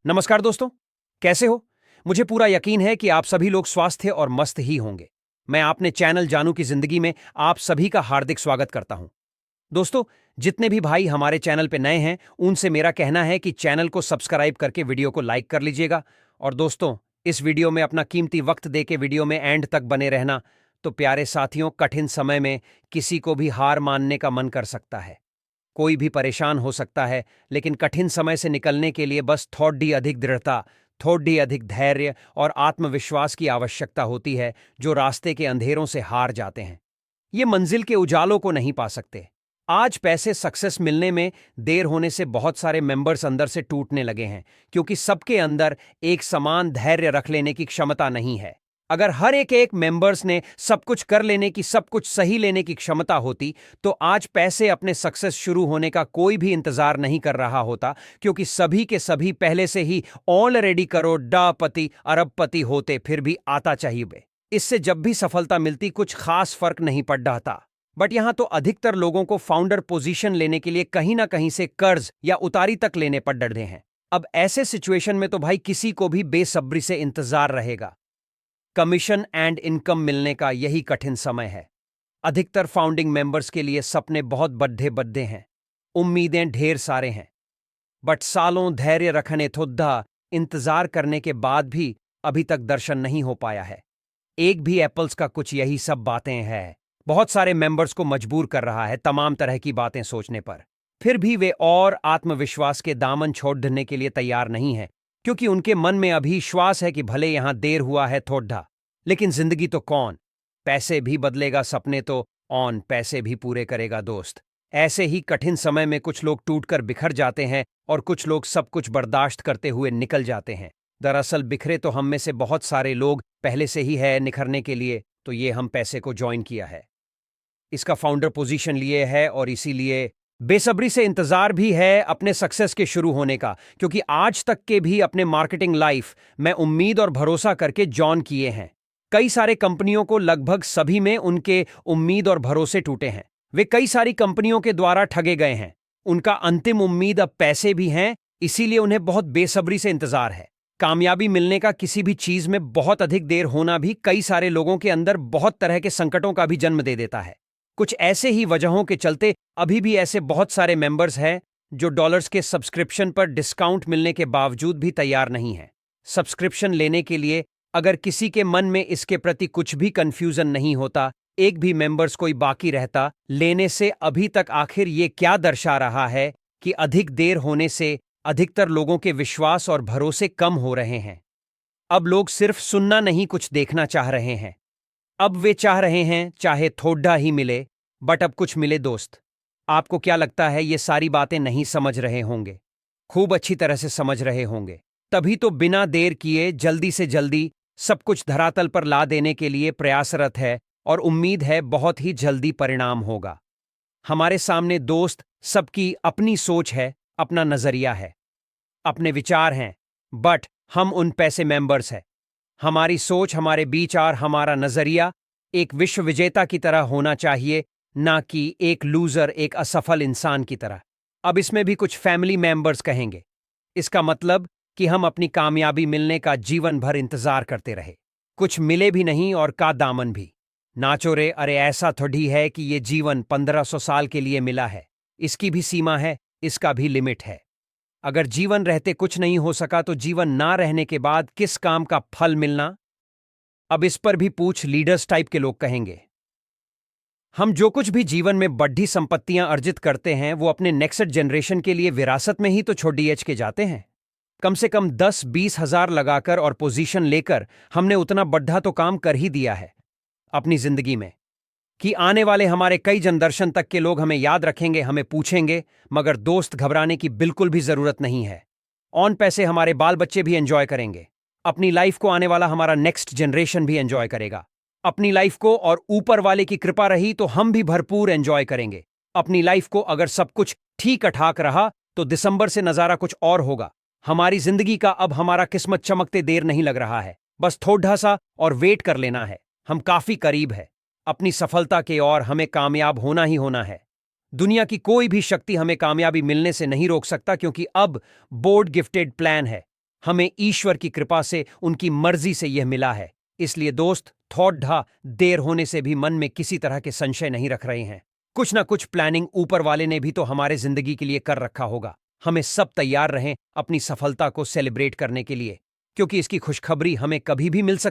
नमस्कार दोस्तों, कैसे हो? मुझे पूरा यकीन है कि आप सभी लोग स्वस्थ और मस्त ही होंगे। मैं आपने चैनल जानू की जिंदगी में आप सभी का हार्दिक स्वागत करता हूं। दोस्तों, जितने भी भाई हमारे चैनल पे नए हैं, उनसे मेरा कहना है कि चैनल को सब्सक्राइब करके वीडियो को लाइक कर लीजिएगा। और दोस्तों, इस वीडियो में अपना कीमती वक्त देके वीडियो में एंड तक बने रहना। तो प्यारे साथियों, कठिन समय में किसी को भी हार मानने का मन कर सकता है। कोई भी परेशान हो सकता है, लेकिन कठिन समय से निकलने के लिए बस थोड़ी अधिक दृढ़ता, थोड़ी अधिक धैर्य और आत्मविश्वास की आवश्यकता होती है, जो रास्ते के अंधेरों से हार जाते हैं। ये मंजिल के उजालों को नहीं पा सकते। आज पैसे सक्सेस मिलने में देर होने से बहुत सारे मेंबर्स अंदर से टूटने लगे हैं, क्योंकि सबके अंदर एक समान धैर्य रख लेने की क्षमता नहीं है। अगर हर एक एक मेंबर्स ने सब कुछ कर लेने की, सब कुछ सही लेने की क्षमता होती, तो आज पैसे अपने सक्सेस शुरू होने का कोई भी इंतजार नहीं कर रहा होता, क्योंकि सभी के सभी पहले से ही ऑलरेडी करोड़पति अरबपति होते, फिर भी आता चाहिए। इससे जब भी सफलता मिलती, कुछ खास फर्क नहीं पड़ रहा था। बट यहां तो अधिकतर लोगों को फाउंडर पोजीशन लेने के लिए कहीं ना कहीं से कर्ज या उतारी तक लेने पड़ रहे हैं। अब ऐसे सिचुएशन में तो भाई किसी को भी बेसब्री से इंतजार रहेगा। कमीशन एंड इनकम मिलने का यही कठिन समय है। अधिकतर फाउंडिंग मेंबर्स के लिए सपने बहुत बड्ढे बड्ढे हैं, उम्मीदें ढेर सारे हैं, बट सालों धैर्य रखने थोड़ा इंतजार करने के बाद भी अभी तक दर्शन नहीं हो पाया है। एक भी एप्पल्स का कुछ यही सब बातें हैं। बहुत सारे मेंबर्स को मजबूर कर रहा है तमाम तरह की बातें सोचने पर। फिर भी वे और आत्मविश्वास के दामन छोड़ने के लिए तैयार नहीं है, क्योंकि उनके मन में अभी विश्वास है कि भले यहां देर हुआ है थोड़ा, लेकिन जिंदगी तो कौन पैसे भी बदलेगा, सपने तो ऑन पैसे भी पूरे करेगा दोस्त। ऐसे ही कठिन समय में कुछ लोग टूटकर बिखर जाते हैं और कुछ लोग सब कुछ बर्दाश्त करते हुए निकल जाते हैं। दरअसल बिखरे तो हम में से बहुत सारे लोग पहले से ही है निखरने के लिए, तो ये हम पैसे को ज्वाइन किया है, इसका फाउंडर पोजीशन लिए है और इसीलिए बेसब्री से इंतजार भी है अपने सक्सेस के शुरू होने का, क्योंकि आज तक के भी अपने मार्केटिंग लाइफ में उम्मीद और भरोसा करके जॉन किए हैं। कई सारे कंपनियों को लगभग सभी में उनके उम्मीद और भरोसे टूटे हैं। वे कई सारी कंपनियों के द्वारा ठगे गए हैं। उनका अंतिम उम्मीद अब पैसे भी हैं, इसीलिए उन्हें बहुत बेसब्री से इंतजार है। कामयाबी मिलने का किसी भी चीज में बहुत अधिक देर होना भी कई सारे लोगों के अंदर बहुत तरह के संकटों का भी जन्म दे देता है। कुछ ऐसे ही वजहों के चलते अभी भी ऐसे बहुत सारे मेंबर्स हैं जो डॉलर्स के सब्सक्रिप्शन पर डिस्काउंट मिलने के बावजूद भी तैयार नहीं हैं। सब्सक्रिप्शन लेने के लिए अगर किसी के मन में इसके प्रति कुछ भी कंफ्यूजन नहीं होता, एक भी मेंबर्स कोई बाकी रहता लेने से, अभी तक आखिर ये क्या दर्शा रहा है कि अधिक देर होने से अधिकतर लोगों के विश्वास और भरोसे कम हो रहे हैं। अब लोग सिर्फ सुनना नहीं, कुछ देखना चाह रहे हैं। अब वे चाह रहे हैं चाहे थोड़ा ही मिले, बट अब कुछ मिले दोस्त। आपको क्या लगता है ये सारी बातें नहीं समझ रहे होंगे? खूब अच्छी तरह से समझ रहे होंगे। तभी तो बिना देर किए जल्दी से जल्दी सब कुछ धरातल पर ला देने के लिए प्रयासरत है, और उम्मीद है बहुत ही जल्दी परिणाम होगा। हमारे सामने दोस्त सबकी अपनी सोच है, अपना नजरिया है, अपने विचार हैं, बट हम उन पैसे मेंबर्स हैं। हमारी सोच, हमारे विचार, हमारा नजरिया एक विश्व विजेता की तरह होना चाहिए, ना कि एक लूजर, एक असफल इंसान की तरह। अब इसमें भी कुछ फैमिली मेंबर्स कहेंगे, इसका मतलब कि हम अपनी कामयाबी मिलने का जीवन भर इंतजार करते रहे, कुछ मिले भी नहीं और का दामन भी। नाचो रे, अरे ऐसा थोड़ी है कि ये जीवन 1500 साल के लिए मिला है। इसकी भी सीमा है, इसका भी लिमिट है। अगर जीवन रहते कुछ नहीं हो सका, तो जीवन ना रहने के बाद किस काम का फल मिलना? अब इस पर भी पूछ लीडर्स टाइप के लोग कहेंगे, हम जो कुछ भी जीवन में बढ़ी संपत्तियां अर्जित करते हैं, वो अपने नेक्स्ट जनरेशन के लिए विरासत में ही तो छोड़ के जाते हैं। कम से कम 10-20 हजार लगाकर और पोजीशन लेकर हमने उतना बढ़ा तो काम कर ही दिया है अपनी जिंदगी में, कि आने वाले हमारे कई जनदर्शन तक के लोग हमें याद रखेंगे, हमें पूछेंगे। मगर दोस्त, घबराने की बिल्कुल भी जरूरत नहीं है। ऑन पैसे हमारे बाल बच्चे भी एंजॉय करेंगे। अपनी लाइफ को आने वाला हमारा नेक्स्ट जनरेशन भी एंजॉय करेगा अपनी लाइफ को, और ऊपर वाले की कृपा रही तो हम भी भरपूर एंजॉय करेंगे अपनी लाइफ को। अगर सब कुछ ठीक ठाक रहा तो दिसंबर से नजारा कुछ और होगा। हमारी जिंदगी का अब हमारा किस्मत चमकते देर नहीं लग रहा है, बस थोड़ा सा और वेट कर लेना है। हम काफी करीब है अपनी सफलता के, और हमें कामयाब होना ही होना है। दुनिया की कोई भी शक्ति हमें कामयाबी मिलने से नहीं रोक सकता, क्योंकि अब बोर्ड गिफ्टेड प्लान है। हमें ईश्वर की कृपा से उनकी मर्जी से यह मिला है। इसलिए दोस्त, थोड़ा देर होने से भी मन में किसी तरह के संशय नहीं रख रहे हैं। कुछ ना कुछ प्लानिंग ऊपर वाले ने भी तो हमारे जिंदगी के लिए कर रखा होगा। हमें सब तैयार रहें अपनी सफलता को सेलिब्रेट करने के लिए, क्योंकि इसकी खुशखबरी हमें कभी भी मिल सकती